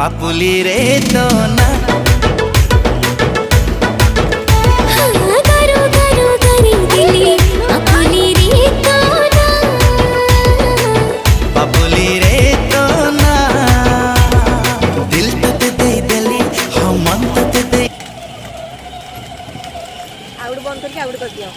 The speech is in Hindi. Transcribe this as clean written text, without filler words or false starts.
पापुली रे तो ना करो करो करी दिली पापुली रे तो ना पापुली रे तो ना दिल तो ते दे दिली हाँ मन तो ते दे आउट बंद करके आउट कर दिया।